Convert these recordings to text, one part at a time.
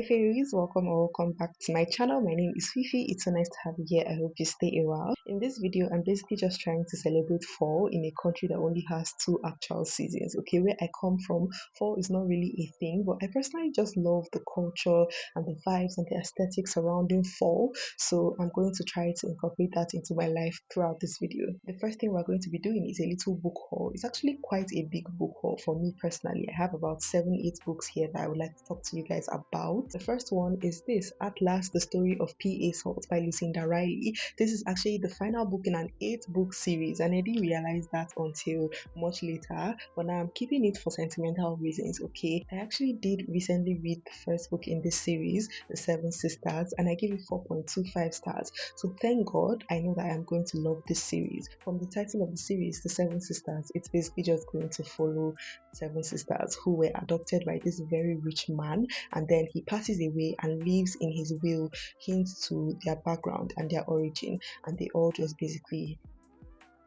faeries, welcome or welcome back to my channel. My name is Fifi. It's so nice to have you here. I hope you stay a while. In this video, I'm basically just trying to celebrate fall in a country that only has two actual seasons. Okay, where I come from, fall is not really a thing, but I personally just love the culture and the vibes and the aesthetic surrounding fall. So I'm going to try to incorporate that into my life throughout this video. The first thing we're going to be doing is a little book haul. It's actually quite a big book haul for me personally. I have about 7-8 books here that I would like to talk to you guys about. The first one is this, At Last, The Story of P.A. Salt by Lucinda Riley. This is actually the final book in an 8-book series, and I didn't realize that until much later, but now I'm keeping it for sentimental reasons. Okay, I actually did recently read the first book in this series, The Seven Sisters, and I gave it 4.25 stars. So thank God I know that I'm going to love this series. From the title of the series, The Seven Sisters, it's basically just going to follow 7 sisters who were adopted by this very rich man, and then he passes away and leaves in his will hints to their background and their origin, and they all just basically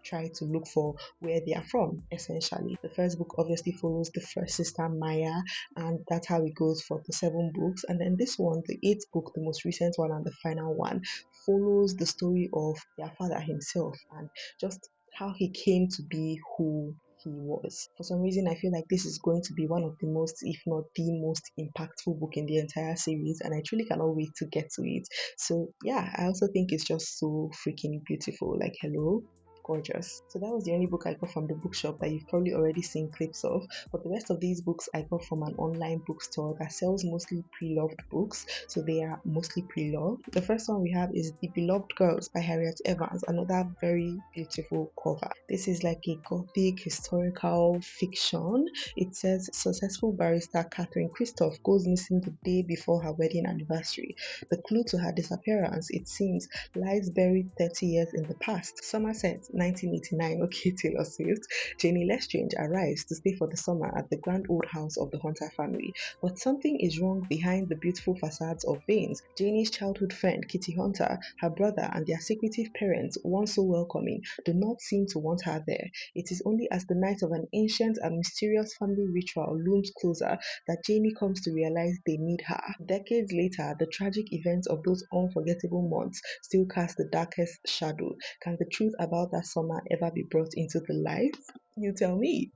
try to look for where they are from. Essentially, the first book obviously follows the first sister, Maya, and that's how it goes for the 7 books. And then this one, the 8th book, the most recent one and the final one, follows the story of their father himself and just how he came to be who he was. For some reason, I feel like this is going to be one of the most, if not the most impactful book in the entire series, and I truly cannot wait to get to it. So yeah, I also think it's just so freaking beautiful. Like, hello, gorgeous. So that was the only book I got from the bookshop that you've probably already seen clips of, but the rest of these books I got from an online bookstore that sells mostly pre-loved books, so they are mostly pre-loved. The first one we have is The Beloved Girls by Harriet Evans, another very beautiful cover. This is like a gothic historical fiction. It says successful barrister Catherine Christoph goes missing the day before her wedding anniversary. The clue to her disappearance, it seems, lies buried 30 years in the past. Somerset, 1989. Okay, Taylor Swift. Janie Lestrange arrives to stay for the summer at the grand old house of the Hunter family, but something is wrong behind the beautiful facades of Vanes. Janie's childhood friend Kitty Hunter, her brother, and their secretive parents, once so welcoming, do not seem to want her there. It is only as the night of an ancient and mysterious family ritual looms closer that Janie comes to realize they need her. Decades later, the tragic events of those unforgettable months still cast the darkest shadow. Can the truth about that summer ever be brought into the light? You tell me.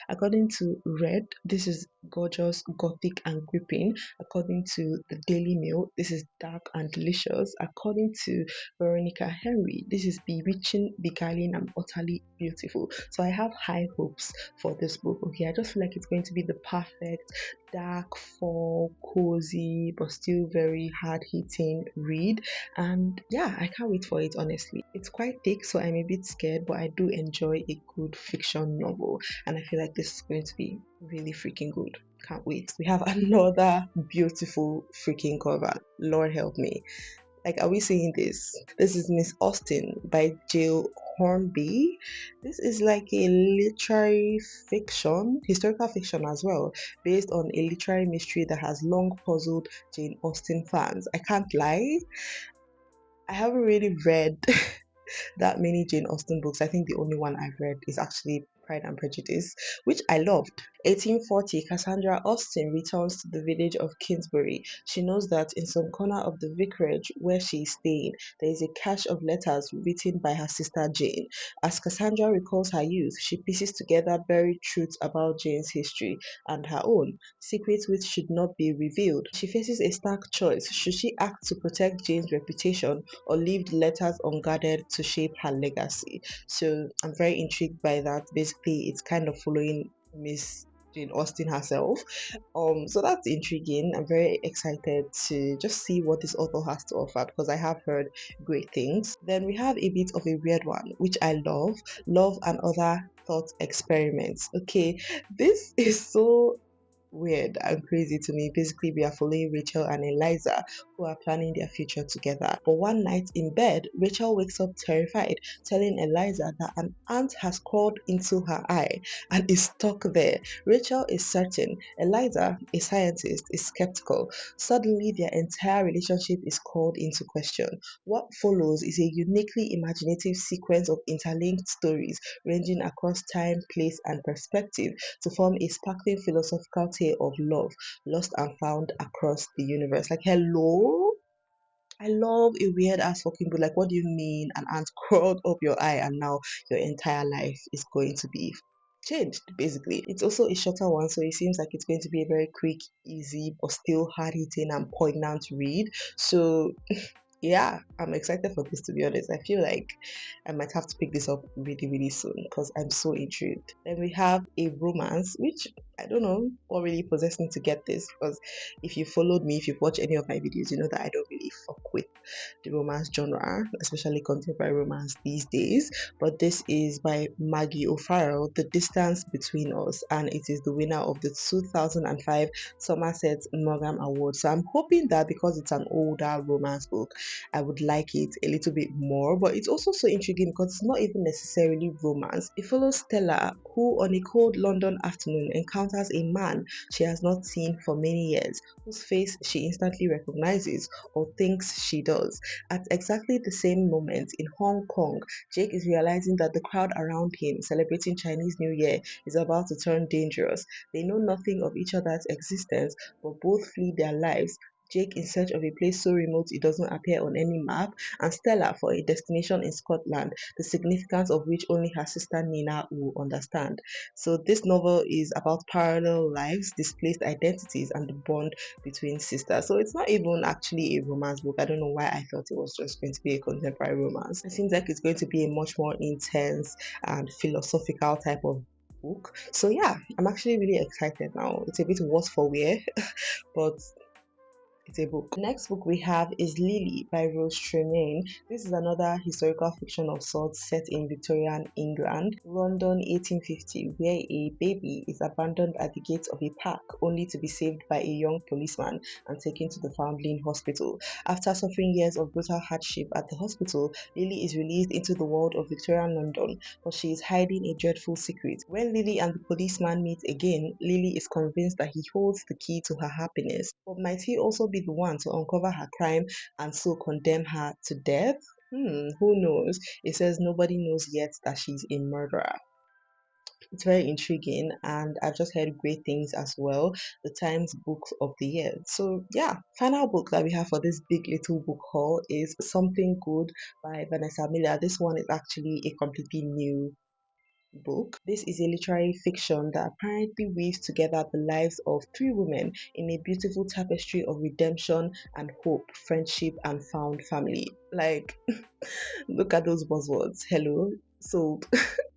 According to Red, this is gorgeous, gothic, and gripping. According to the Daily Mail, this is dark and delicious. According to Veronica Henry, this is bewitching, beguiling, and utterly beautiful. So I have high hopes for this book. Okay, I just feel like it's going to be the perfect dark, fall, cozy, but still very hard-hitting read. And yeah, I can't wait for it, honestly. It's quite thick, so I'm a bit scared, but I do enjoy a good fiction novel, and I feel like this is going to be really freaking good. Can't wait. We have another beautiful freaking cover. Lord help me. Like, are we seeing this? This is Miss Austen by Jill Hornby. This is like a literary fiction, historical fiction as well, based on a literary mystery that has long puzzled Jane Austen fans. I can't lie, I haven't really read that many Jane Austen books. I think the only one I've read is actually Pride and Prejudice, which I loved. 1840, Cassandra Austen returns to the village of Kingsbury. She knows that in some corner of the vicarage where she is staying, there is a cache of letters written by her sister Jane. As Cassandra recalls her youth, she pieces together buried truths about Jane's history and her own, secrets which should not be revealed. She faces a stark choice. Should she act to protect Jane's reputation or leave the letters unguarded to shape her legacy? So I'm very intrigued by that. Basically, it's kind of following Miss Jane Austen herself. So that's intriguing. I'm very excited to just see what this author has to offer because I have heard great things. Then we have a bit of a weird one, which I love. Love and Other Thought Experiments. Okay, this is so weird and crazy to me. Basically, we are following Rachel and Eliza, who are planning their future together. But one night in bed, Rachel wakes up terrified, telling Eliza that an ant has crawled into her eye and is stuck there. Rachel is certain. Eliza, a scientist, is skeptical. Suddenly, their entire relationship is called into question. What follows is a uniquely imaginative sequence of interlinked stories ranging across time, place, and perspective to form a sparkling philosophical tale tale of love lost and found across the universe. Like, hello? I love a weird ass fucking book. Like, what do you mean an ant crawled up your eye and now your entire life is going to be changed, basically? It's also a shorter one, so it seems like it's going to be a very quick, easy, but still hard hitting and poignant read. So yeah, I'm excited for this, to be honest. I feel like I might have to pick this up really, really soon because I'm so intrigued. Then we have a romance, which I don't know what really possessed me to get this, because if you followed me, if you've watched any of my videos, you know that I don't really fuck with the romance genre, especially contemporary romance these days. But this is by Maggie O'Farrell, The Distance Between Us, and it is the winner of the 2005 Somerset Maugham Award. So I'm hoping that because it's an older romance book, I would like it a little bit more. But it's also so intriguing because it's not even necessarily romance. It follows Stella, who on a cold London afternoon encounters a man she has not seen for many years, whose face she instantly recognizes or thinks she does. At exactly the same moment in Hong Kong, Jake is realizing that the crowd around him celebrating Chinese New Year is about to turn dangerous. They know nothing of each other's existence, but both flee their lives. Jake in search of a place so remote it doesn't appear on any map, and Stella for a destination in Scotland, the significance of which only her sister Nina will understand. So this novel is about parallel lives, displaced identities, and the bond between sisters. So it's not even actually a romance book. I don't know why I thought it was just going to be a contemporary romance. It seems like it's going to be a much more intense and philosophical type of book. So yeah, I'm actually really excited now. It's a bit worse for wear, but it's a book. The next book we have is Lily by Rose Tremaine. This is another historical fiction of sorts set in Victorian England, London 1850, where a baby is abandoned at the gates of a park only to be saved by a young policeman and taken to the Foundling Hospital. After suffering years of brutal hardship at the hospital, Lily is released into the world of Victorian London, but she is hiding a dreadful secret. When Lily and the policeman meet again, Lily is convinced that he holds the key to her happiness, but might he also be the one to uncover her crime and so condemn her to death? Who knows? It says nobody knows yet that she's a murderer. It's very intriguing, and I've just heard great things as well. The Times Book of the Year. So yeah, final book that we have for this big little book haul is Something Good by Vanessa Miller. This one is actually a completely new book. This is a literary fiction that apparently weaves together the lives of three women in a beautiful tapestry of redemption and hope, friendship, and found family. Like, look at those buzzwords. Hello, sold.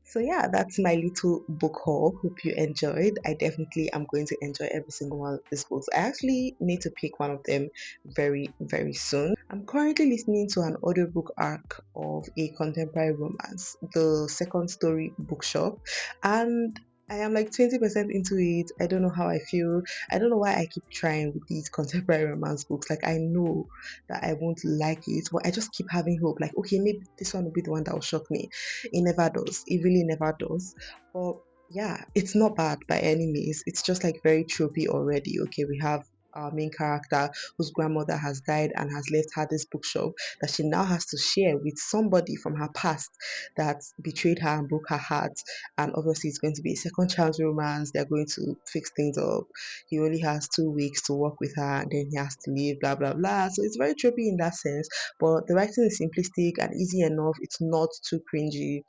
So yeah, that's my little book haul. Hope you enjoyed. I definitely am going to enjoy every single one of these books. I actually need to pick one of them very, very soon. I'm currently listening to an audiobook arc of a contemporary romance, The Second Story Bookshop, and I am like 20% into it. I don't know how I feel. I don't know why I keep trying with these contemporary romance books. Like, I know that I won't like it, but I just keep having hope. Like, okay, maybe this one will be the one that will shock me. It never does. It really never does. But yeah, it's not bad by any means. It's just like very tropey already. Okay, we have our main character whose grandmother has died and has left her this bookshop that she now has to share with somebody from her past that betrayed her and broke her heart. And obviously, it's going to be a second chance romance. They're going to fix things up. He only has 2 weeks to work with her, and then he has to leave, blah blah blah. So it's very tropey in that sense, but the writing is simplistic and easy enough. It's not too cringy,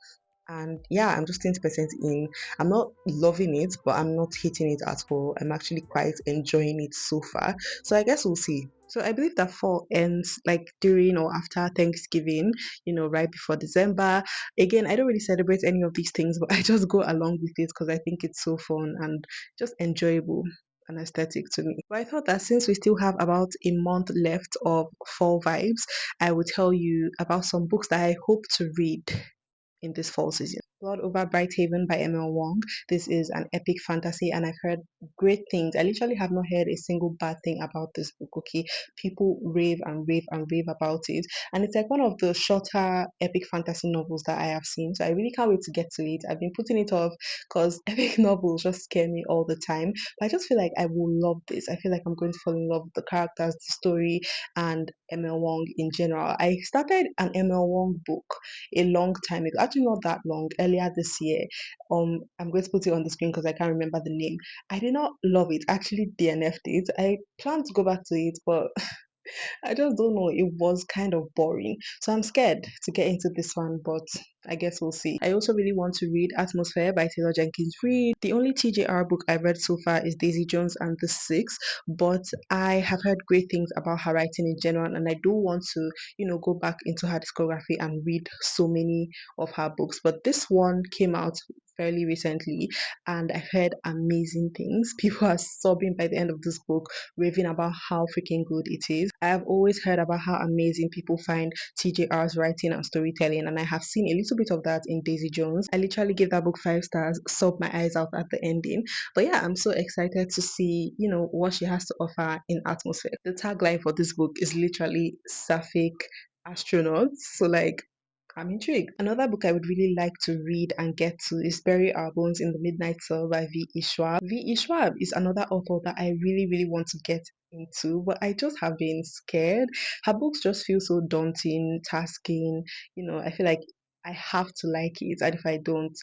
and yeah, I'm just 20% in. I'm not loving it, but I'm not hating it at all. I'm actually quite enjoying it so far. So I guess we'll see. So I believe that fall ends like during or after Thanksgiving, right before December. Again, I don't really celebrate any of these things, but I just go along with it because I think it's so fun and just enjoyable and aesthetic to me. But I thought that since we still have about a month left of fall vibes, I would tell you about some books that I hope to read in this fall season. Blood Over Brighthaven by Emil Wong. This is an epic fantasy, and I've heard great things. I literally have not heard a single bad thing about this book. Okay, people rave and rave and rave about it, and it's like one of the shorter epic fantasy novels that I have seen. So I really can't wait to get to it. I've been putting it off because epic novels just scare me all the time. But I just feel like I will love this. I feel like I'm going to fall in love with the characters, the story, and Emil Wong in general. I started an Emil Wong book a long time ago, actually not that long, earlier earlier this year. I'm going to put it on the screen because I can't remember the name. I did not love it. I actually DNF'd it. I plan to go back to it, but I just don't know. It was kind of boring. So I'm scared to get into this one, but I guess we'll see. I also really want to read Atmosphere by Taylor Jenkins Reid. The only TJR book I've read so far is Daisy Jones and the Six, but I have heard great things about her writing in general, and I do want to, go back into her discography and read so many of her books. But this one came out fairly recently, and I heard amazing things. People are sobbing by the end of this book, raving about how freaking good it is. I have always heard about how amazing people find TJR's writing and storytelling, and I have seen a little bit of that in Daisy Jones. I literally gave that book 5 stars, sobbed my eyes out at the ending. But yeah, I'm so excited to see, what she has to offer in Atmosphere. The tagline for this book is literally Sapphic astronauts. So like, I'm intrigued. Another book I would really like to read and get to is Bury Our Bones in the Midnight Cell by V.E. Schwab. V.E. Schwab is another author that I really, really want to get into, but I just have been scared. Her books just feel so daunting, tasking. I feel like I have to like it, and if I don't,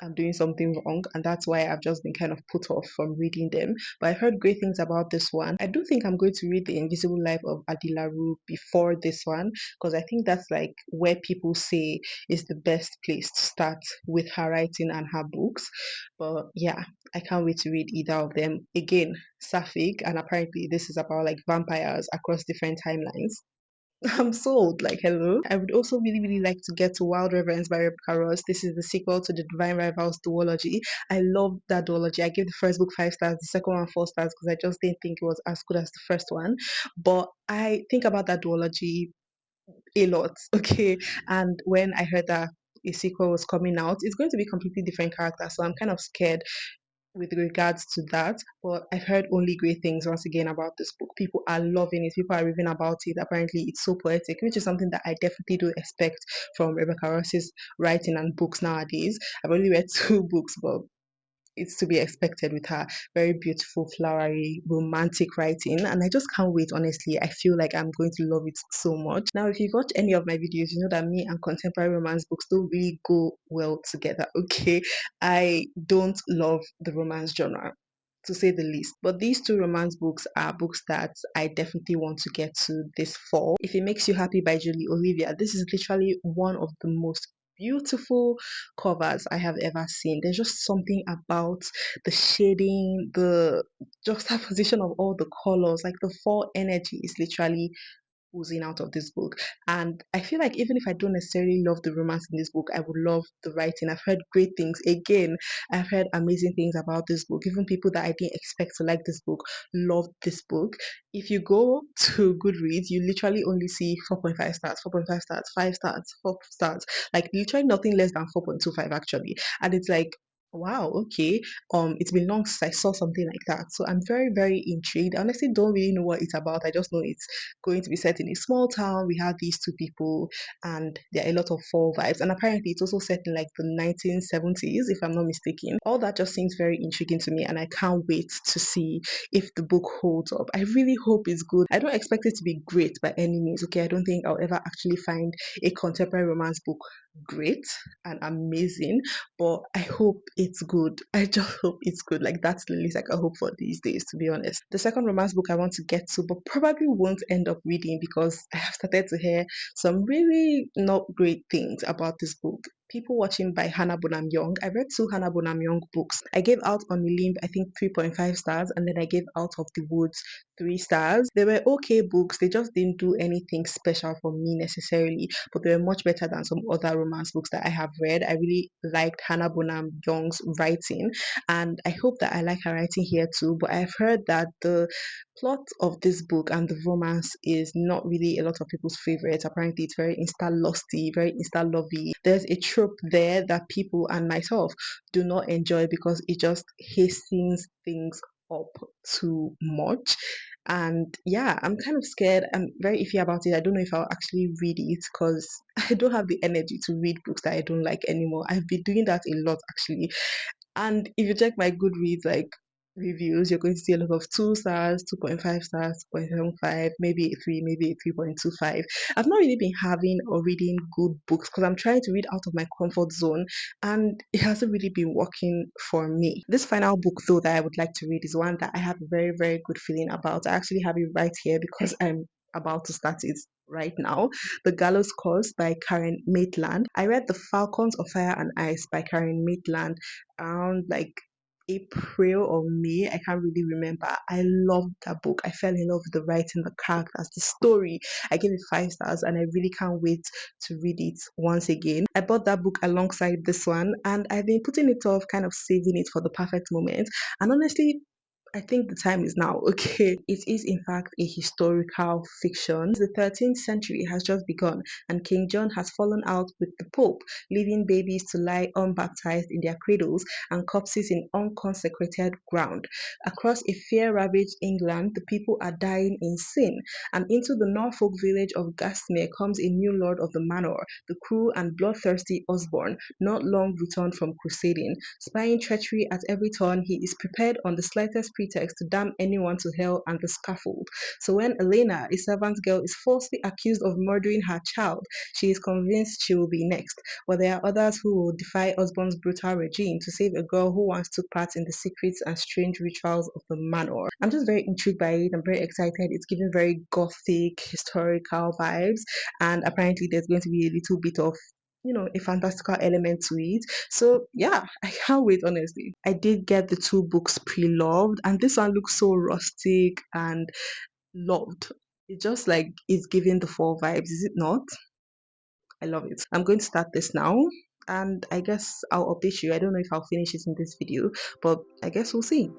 I'm doing something wrong, and that's why I've just been kind of put off from reading them. But I've heard great things about this one. I do think I'm going to read The Invisible Life of Adilaru before this one, because I think that's like where people say is the best place to start with her writing and her books. But yeah, I can't wait to read either of them. Again, Sapphic, and apparently this is about like vampires across different timelines. I'm sold, like, hello. I would also really, really like to get to Wild Reverence by Rebecca Ross. This is the sequel to the Divine Rivals duology. I love that duology. I gave the first book 5 stars, the second one 4 stars, because I just didn't think it was as good as the first one. But I think about that duology a lot, okay? And when I heard that a sequel was coming out, it's going to be completely different characters, so I'm kind of scared with regards to that. But I've heard only great things once again about this book. People are loving it, people are raving about it. Apparently it's so poetic, which is something that I definitely do expect from Rebecca Ross's writing and books nowadays. I've only read 2 books, but it's to be expected with her very beautiful, flowery, romantic writing. And I just can't wait, honestly. I feel like I'm going to love it so much. Now, if you've watched any of my videos, you know that me and contemporary romance books don't really go well together, okay? I don't love the romance genre, to say the least. But these 2 romance books are books that I definitely want to get to this fall. If It Makes You Happy by Julie Olivia, this is literally one of the most beautiful covers I have ever seen. There's just something about the shading, the juxtaposition of all the colors, like the fall energy is literally oozing out of this book. And I feel like even if I don't necessarily love the romance in this book, I would love the writing. I've heard great things. Again, I've heard amazing things about this book. Even people that I didn't expect to like this book loved this book. If you go to Goodreads, you literally only see 4.5 stars, 4.5 stars, 5 stars, 4 stars, like literally nothing less than 4.25 actually. And it's like, wow, okay. It's been long since I saw something like that. So I'm very, very intrigued. I honestly don't really know what it's about. I just know it's going to be set in a small town. We have these 2 people, and there are a lot of fall vibes. And apparently, it's also set in like the 1970s, if I'm not mistaken. All that just seems very intriguing to me, and I can't wait to see if the book holds up. I really hope it's good. I don't expect it to be great by any means, okay? I don't think I'll ever actually find a contemporary romance book great and amazing, but I hope it's good. I just hope it's good. Like, that's the least I can hope for these days, to be honest. The second romance book I want to get to, but probably won't end up reading because I have started to hear some really not great things about this book. People Watching by Hannah Bonham Young. I read 2 Hannah Bonham Young books. I gave Out on the Limb, I think 3.5 stars, and then I gave Out of the Woods 3 stars. They were okay books, they just didn't do anything special for me necessarily, but they were much better than some other romance books that I have read. I really liked Hannah Bonham Young's writing, and I hope that I like her writing here too. But I've heard that the plot of this book and the romance is not really a lot of people's favorites. Apparently, it's very insta lusty, very insta lovey. There's a trope there that people and myself do not enjoy because it just hastens things up too much. And yeah, I'm kind of scared. I'm very iffy about it. I don't know if I'll actually read it because I don't have the energy to read books that I don't like anymore. I've been doing that a lot actually. And if you check my Goodreads, like reviews, you're going to see a lot of 2 stars, 2.5 stars, 2.75, maybe a 3, maybe a 3.25. I've not really been having or reading good books because I'm trying to read out of my comfort zone and it hasn't really been working for me. This final book, though, that I would like to read is one that I have a very, very good feeling about. I actually have it right here because I'm about to start it right now. The Gallows Course by Karen Maitland. I read The Falcons of Fire and Ice by Karen Maitland around like April or May. I can't really remember. I loved that book. I fell in love with the writing, the characters, the story. I gave it 5 stars and I really can't wait to read it once again. I bought that book alongside this one and I've been putting it off, kind of saving it for the perfect moment. And honestly, I think the time is now, okay? It is, in fact, a historical fiction. The 13th century has just begun, and King John has fallen out with the Pope, leaving babies to lie unbaptized in their cradles and corpses in unconsecrated ground. Across a fear ravaged England, the people are dying in sin, and into the Norfolk village of Gastmere comes a new lord of the manor, the cruel and bloodthirsty Osborne, not long returned from crusading. Spying treachery at every turn, he is prepared on the slightest pretext to damn anyone to hell and the scaffold. So when Elena, a servant girl, is falsely accused of murdering her child, she is convinced she will be next. But there are others who will defy Osborne's brutal regime to save a girl who once took part in the secrets and strange rituals of the manor. I'm just very intrigued by it. I'm very excited. It's giving very gothic, historical vibes, and apparently there's going to be a little bit of a fantastical element to it. So yeah, I can't wait, honestly. I did get the 2 books pre-loved, and this one looks so rustic and loved. It's just like it's giving the fall vibes, is it not? I love it. I'm going to start this now, and I guess I'll update you. I don't know if I'll finish it in this video, but I guess we'll see.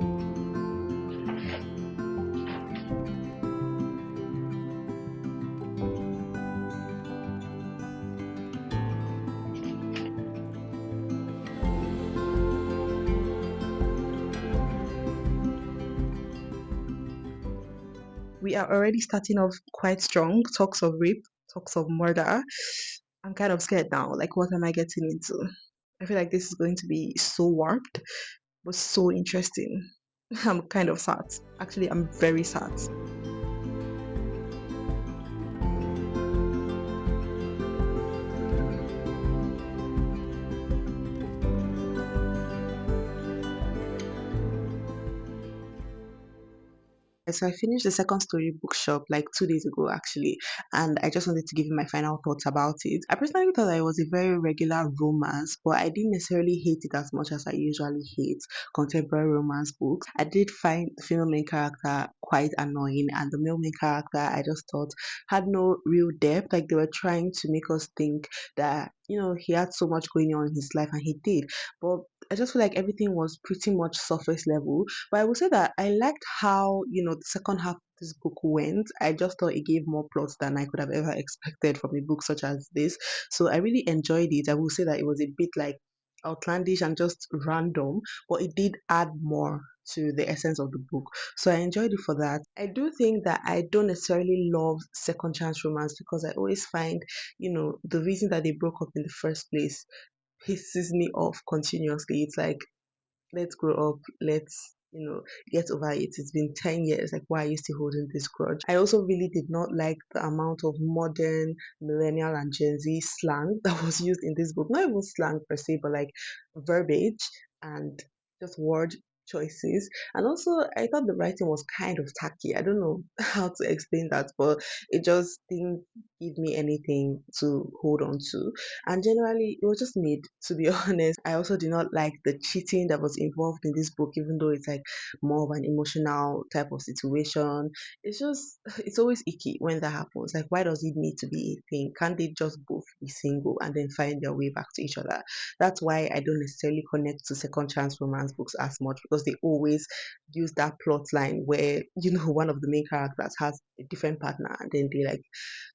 We are already starting off quite strong. Talks of rape, talks of murder. I'm kind of scared now. Like, what am I getting into? I feel like this is going to be so warped, but so interesting. I'm kind of sad. Actually, I'm very sad. So I finished the second story bookshop like 2 days ago actually, and I just wanted to give you my final thoughts about it. I personally thought that it was a very regular romance, but I didn't necessarily hate it as much as I usually hate contemporary romance books. I did find the female main character quite annoying, and the male main character I just thought had no real depth. Like they were trying to make us think that he had so much going on in his life, and he did, but I just feel like everything was pretty much surface level. But I would say that I liked how, the second half of this book went. I just thought it gave more plots than I could have ever expected from a book such as this. So I really enjoyed it. I will say that it was a bit like outlandish and just random, but it did add more to the essence of the book. So I enjoyed it for that. I do think that I don't necessarily love second chance romance because I always find, the reason that they broke up in the first place pisses me off continuously. It's like, let's grow up, let's get over it. It's been 10 years. Like, why are you still holding this grudge? I also really did not like the amount of modern millennial and Gen Z slang that was used in this book. Not even slang per se, but like verbiage and just word choices. And also I thought the writing was kind of tacky. I don't know how to explain that, but it just didn't give me anything to hold on to. And generally it was just mid, to be honest. I also did not like the cheating that was involved in this book, even though it's like more of an emotional type of situation. It's just it's always icky when that happens. Like, why does it need to be a thing? Can't they just both be single and then find their way back to each other? That's why I don't necessarily connect to second chance romance books as much, because they always use that plot line where one of the main characters has a different partner and then they like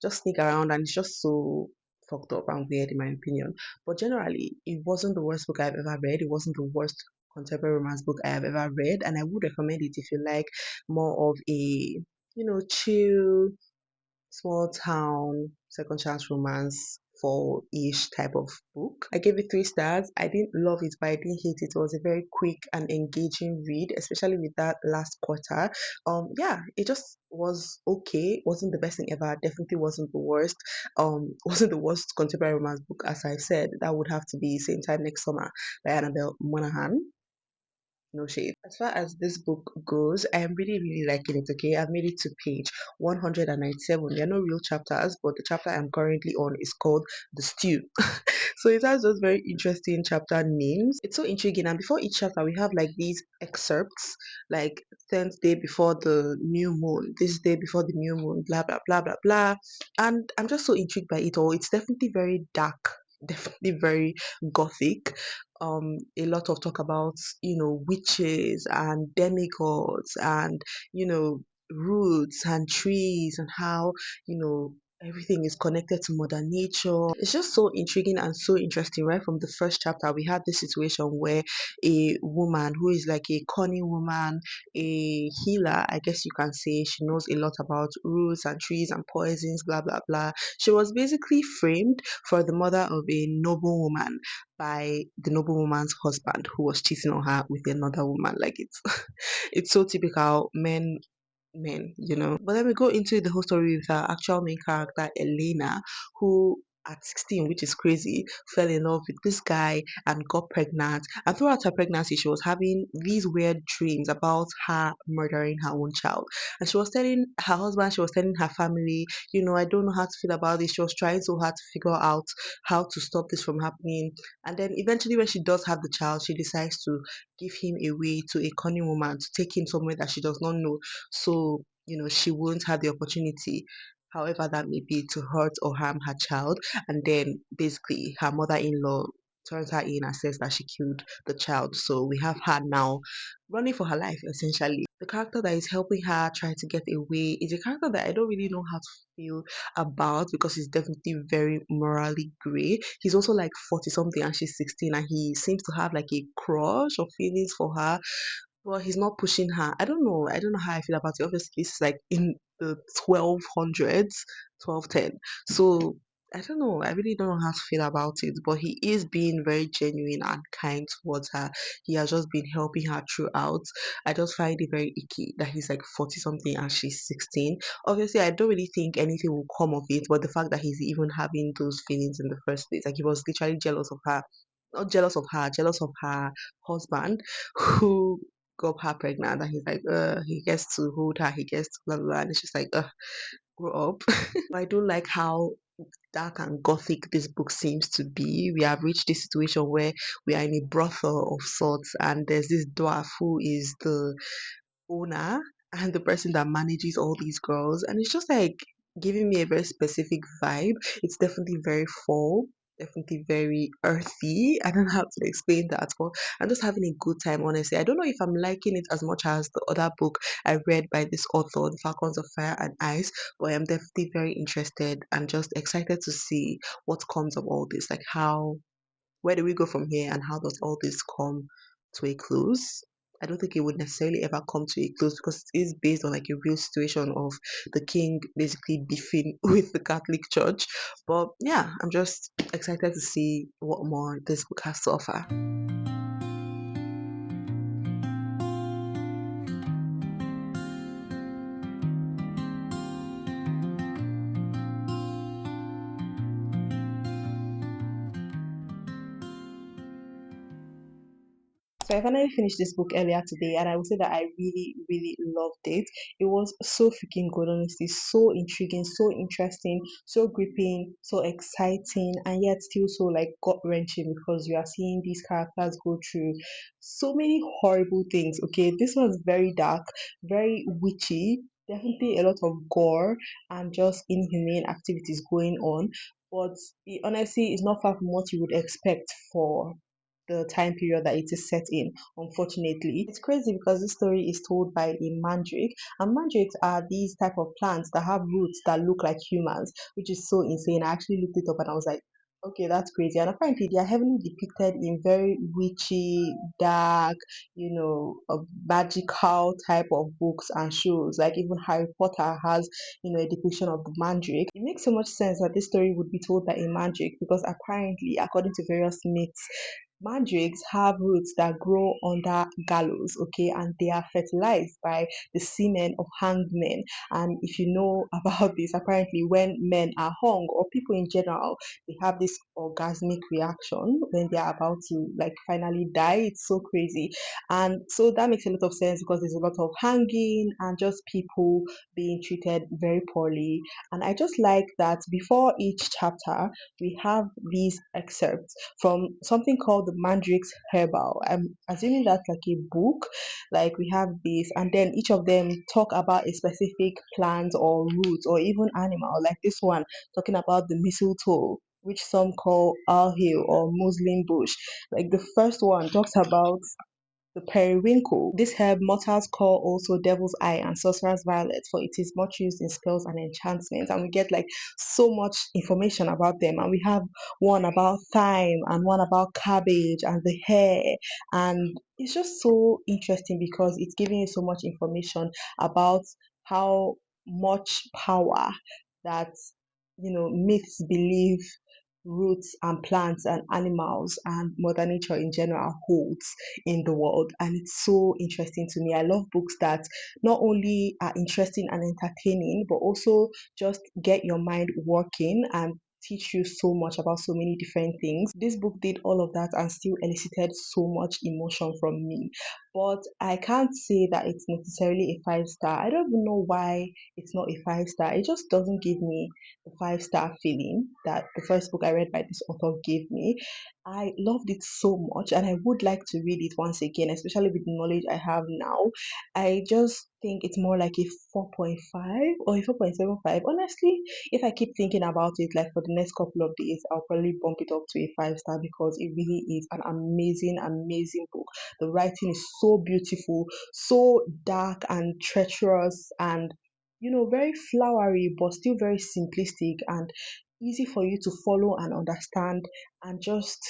just sneak around, and it's just so fucked up and weird in my opinion. But generally, it wasn't the worst book I've ever read. It wasn't the worst contemporary romance book I have ever read, and I would recommend it if you like more of a chill, small town, second chance romance fall-ish type of book. I gave it 3 stars. I didn't love it, but I didn't hate it. It was a very quick and engaging read, especially with that last quarter. Yeah, it just was okay. Wasn't the best thing ever. Definitely wasn't the worst. Wasn't the worst contemporary romance book, as I said. That would have to be Same Time Next Summer by Annabelle Monaghan. No shade. As far as this book goes, I am really, really liking it. Okay, I've made it to page 197. There are no real chapters, but the chapter I'm currently on is called The Stew. So it has those very interesting chapter names. It's so intriguing. And before each chapter, we have like these excerpts, like 10th day before the new moon, this day before the new moon, blah, blah, blah, blah, blah. And I'm just so intrigued by it all. It's definitely very dark, definitely very gothic. A lot of talk about, witches and demigods and, roots and trees and how, everything is connected to mother nature. It's just so intriguing and so interesting. Right from the first chapter, we had this situation where a woman who is like a cunning woman, a healer, I guess you can say, she knows a lot about roots and trees and poisons, blah blah blah. She was basically framed for the mother of a noble woman by the noblewoman's husband who was cheating on her with another woman. Like it's it's so typical men. But then we go into the whole story with our actual main character, Elena, who at 16, which is crazy, fell in love with this guy and got pregnant. And throughout her pregnancy, she was having these weird dreams about her murdering her own child. And she was telling her husband, she was telling her family, I don't know how to feel about this. She was trying so hard to figure out how to stop this from happening. And then eventually, when she does have the child, she decides to give him away to a cunning woman to take him somewhere that she does not know, so she won't have the opportunity, however that may be, to hurt or harm her child. And then basically her mother-in-law turns her in and says that she killed the child, so we have her now running for her life. Essentially, the character that is helping her try to get away is a character that I don't really know how to feel about, because he's definitely very morally gray. He's also like 40 something and she's 16, and he seems to have like a crush or feelings for her, well, he's not pushing her. I don't know. I don't know how I feel about it. Obviously, it's like in the 1200s, 1210. So I don't know. I really don't know how to feel about it. But he is being very genuine and kind towards her. He has just been helping her throughout. I just find it very icky that he's like 40 something and she's 16. Obviously, I don't really think anything will come of it. But the fact that he's even having those feelings in the first place, like he was literally jealous of her. Not jealous of her, jealous of her husband who got her pregnant, and he's like, he gets to hold her, he gets to blah blah blah, and it's just like, grow up. I don't like how dark and gothic this book seems to be. We have reached this situation where we are in a brothel of sorts, and there's this dwarf who is the owner and the person that manages all these girls, and it's just like giving me a very specific vibe. It's definitely very fall, definitely very earthy. I don't know how to explain that, but I'm just having a good time, honestly. I don't know if I'm liking it as much as the other book I read by this author, The Falcons of Fire and Ice, but I'm definitely very interested and just excited to see what comes of all this. Like, how, where do we go from here, and how does all this come to a close? I don't think it would necessarily ever come to a close, because it is based on like a real situation of the king basically beefing with the Catholic Church. But yeah, I'm just excited to see what more this book has to offer. So I finally finished this book earlier today, and I would say that I really, really loved it. It was so freaking good, honestly. So intriguing, so interesting, so gripping, so exciting, and yet still so like gut wrenching, because you are seeing these characters go through so many horrible things. Okay, this was very dark, very witchy, definitely a lot of gore and just inhumane activities going on. But it honestly is not far from what you would expect for the time period that it is set in. Unfortunately, it's crazy because this story is told by a mandrake, and mandrakes are these type of plants that have roots that look like humans, which is so insane. I actually looked it up and I was like, Okay, that's crazy. And apparently, they are heavily depicted in very witchy, dark, magical type of books and shows. Like even Harry Potter has, a depiction of the mandrake. It makes so much sense that this story would be told by a mandrake because apparently, according to various myths, mandrakes have roots that grow under gallows, okay, and they are fertilized by the semen of hanged men. And if you know about this, apparently, when men are hung or people in general, they have this orgasmic reaction when they are about to like finally die. It's so crazy. And so that makes a lot of sense because there's a lot of hanging and just people being treated very poorly. And I just like that before each chapter, we have these excerpts from something called the Mandrake's Herbal. I'm assuming that's like a book. Like we have this, and then each of them talk about a specific plant or root or even animal. Like this one talking about the mistletoe, which some call owl hill or muslin bush. Like the first one talks about the periwinkle. This herb mortals call also devil's eye and sorcerer's violet, for it is much used in spells and enchantments. And we get like so much information about them. And we have one about thyme and one about cabbage and the hair. And it's just so interesting because it's giving you so much information about how much power that myths believe roots and plants and animals and mother nature in general holds in the world. And it's so interesting to me. I love books that not only are interesting and entertaining but also just get your mind working and teach you so much about so many different things. This book did all of that and still elicited so much emotion from me. But I can't say that it's necessarily a 5 star. I don't even know why it's not a 5 star. It just doesn't give me the 5 star feeling that the first book I read by this author gave me. I loved it so much and I would like to read it once again, especially with the knowledge I have now. I just think it's more like a 4.5 or a 4.75. Honestly, if I keep thinking about it, like for the next couple of days, I'll probably bump it up to a 5 star because it really is an amazing, amazing book. The writing is so beautiful, so dark and treacherous and very flowery, but still very simplistic and easy for you to follow and understand and just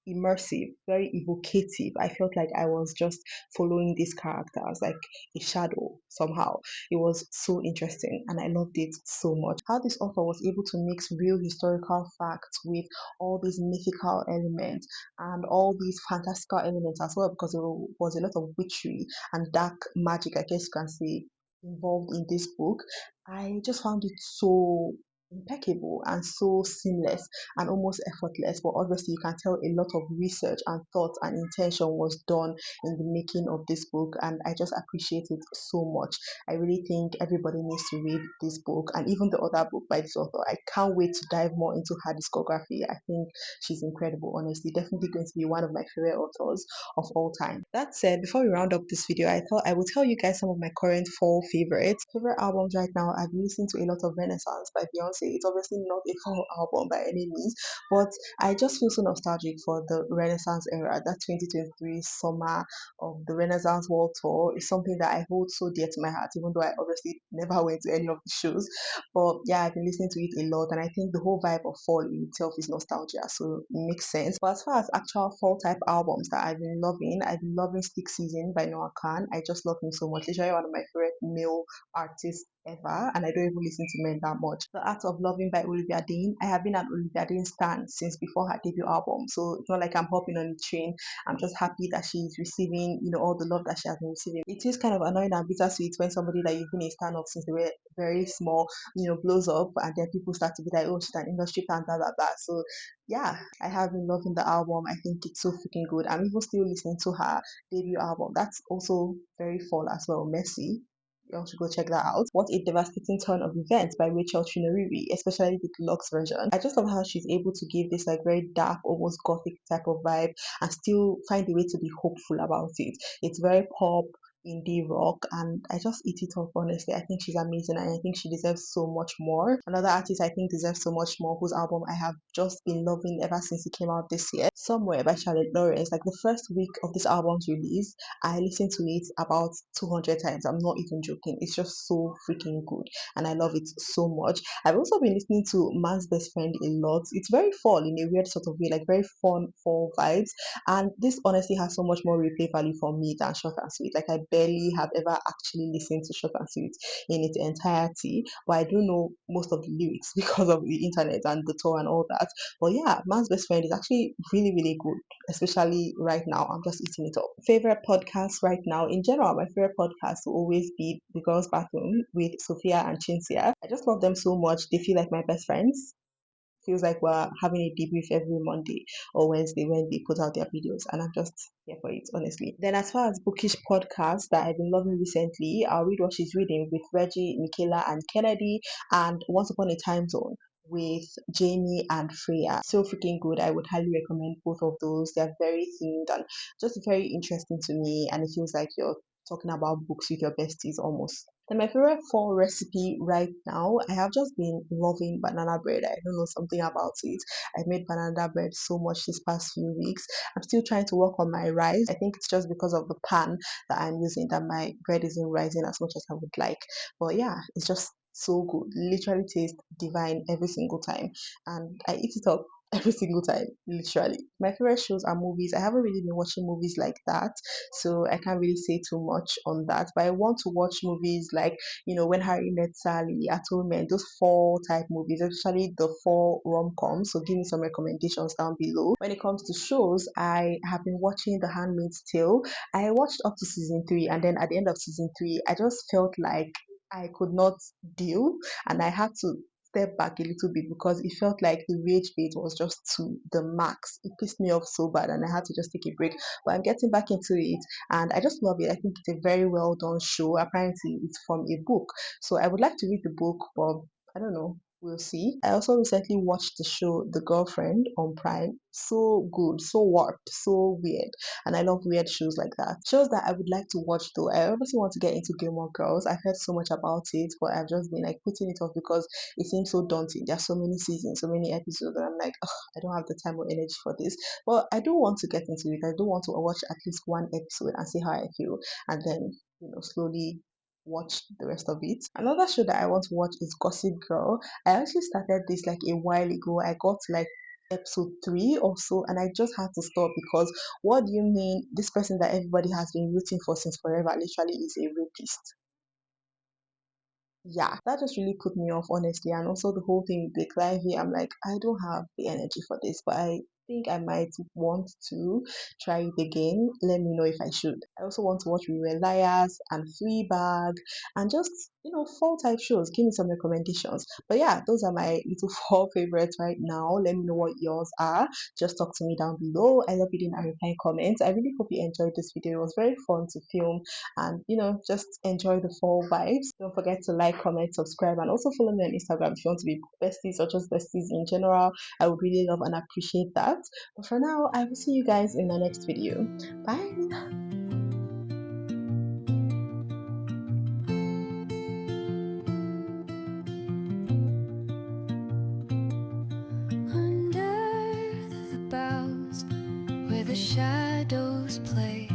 immersive, very evocative. I felt like I was just following these characters like a shadow somehow. It was so interesting and I loved it so much. How this author was able to mix real historical facts with all these mythical elements and all these fantastical elements as well, because there was a lot of witchery and dark magic, I guess you can say, involved in this book. I just found it so impeccable and so seamless and almost effortless. But obviously, you can tell a lot of research and thought and intention was done in the making of this book, and I just appreciate it so much. I really think everybody needs to read this book and even the other book by this author. I can't wait to dive more into her discography. I think she's incredible, honestly. Definitely going to be one of my favorite authors of all time. That said, before we round up this video, I thought I would tell you guys some of my current fall favorites. Favorite albums right now, I've been listening to a lot of Renaissance by Beyonce. It's obviously not a fall album by any means, but I just feel so nostalgic for the Renaissance era. That 2023 summer of the Renaissance World Tour is something that I hold so dear to my heart, even though I obviously never went to any of the shows. But yeah, I've been listening to it a lot, and I think the whole vibe of fall in itself is nostalgia, so it makes sense. But as far as actual fall type albums that I've been loving Stick Season by Noah Khan. I just love him so much. Literally one of my favorite male artists ever, and I don't even listen to men that much. The Art of Loving by Olivia Dean. I have been an Olivia Dean stan since before her debut album, so it's not like I'm hopping on the train. I'm just happy that she's receiving, all the love that she has been receiving. It is kind of annoying and bittersweet when somebody that you've been a stan of since they were very small, blows up and then people start to be like, oh, she's an industry fan, blah, blah, blah. So yeah, I have been loving the album. I think it's so freaking good. I'm even still listening to her debut album. That's also very fall as well, Messy. You all should go check that out. What a Devastating Turn of Events by Rachel Chinoriri, especially the deluxe version. I just love how she's able to give this like very dark, almost gothic type of vibe and still find a way to be hopeful about it. It's very pop, indie rock, and I just eat it up. Honestly, I think she's amazing, and I think she deserves so much more. Another artist I think deserves so much more, whose album I have just been loving ever since it came out this year, Somewhere by Charlotte Lawrence. Like the first week of this album's release, I listened to it about 200 times. I'm not even joking. It's just so freaking good, and I love it so much. I've also been listening to Man's Best Friend a lot. It's very fall in a weird sort of way, like very fun fall vibes. And this honestly has so much more replay value for me than Short and Sweet. Like I barely have ever actually listened to Short and Sweet in its entirety, but I do know most of the lyrics because of the internet and the tour and all that. But yeah, Man's Best Friend is actually really, really good, especially right now. I'm just eating it up. Favorite podcast right now, in general, my favorite podcast will always be The Girls Bathroom with Sophia and Chintzia. I just love them so much. They feel like my best friends. Feels like we're having a debrief every Monday or Wednesday when they put out their videos, and I'm just here for it, honestly. Then, as far as bookish podcasts that I've been loving recently, I'll read what she's reading with Reggie, Michaela, and Kennedy, and Once Upon a Time Zone with Jamie and Freya. So freaking good. I would highly recommend both of those. They're very themed and just very interesting to me, and it feels like you're talking about books with your besties almost. And my favorite fall recipe right now, I have just been loving banana bread. I don't know something about it. I made banana bread so much this past few weeks. I'm still trying to work on my rice. I think it's just because of the pan that I'm using that my bread isn't rising as much as I would like. But yeah, it's just so good. Literally tastes divine every single time. And I eat it up every single time, literally. My favorite shows are movies. I haven't really been watching movies like that, so I can't really say too much on that. But I want to watch movies like, When Harry Met Sally, Atonement, those fall type movies, especially the fall rom-coms. So give me some recommendations down below. When it comes to shows, I have been watching The Handmaid's Tale. I watched up to season 3, and then at the end of season 3, I just felt like I could not deal, and I had to step back a little bit because it felt like the rage bait was just to the max. It pissed me off so bad, and I had to just take a break. But I'm getting back into it, and I just love it. I think it's a very well done show. Apparently, it's from a book, so I would like to read the book, but I don't know. We'll see. I also recently watched the show The Girlfriend on Prime. So good, so warped, so weird. And I love weird shows like that. Shows that I would like to watch though. I obviously want to get into Gilmore Girls. I've heard so much about it, but I've just been like putting it off because it seems so daunting. There's so many seasons, so many episodes, and I'm like, ugh, I don't have the time or energy for this. Well, I do want to get into it. I do want to watch at least one episode and see how I feel, and then slowly watch the rest of it. Another show that I want to watch is Gossip Girl. I actually started this like a while ago. I got to like episode 3 or so, and I just had to stop because what do you mean this person that everybody has been rooting for since forever literally is a rapist? Yeah, that just really put me off, honestly. And also the whole thing with Blake Lively, I'm like, I don't have the energy for this, but I think I might want to try it again. Let me know if I should. I also want to watch We Were Liars and Fleabag and just, fall type shows. Give me some recommendations. But yeah, those are my little fall favorites right now. Let me know what yours are. Just talk to me down below. I love reading and replying comments. I really hope you enjoyed this video. It was very fun to film and just enjoy the fall vibes. Don't forget to like, comment, subscribe, and also follow me on Instagram if you want to be besties or just besties in general. I would really love and appreciate that. But for now, I will see you guys in the next video. Bye. Under the boughs where the shadows play,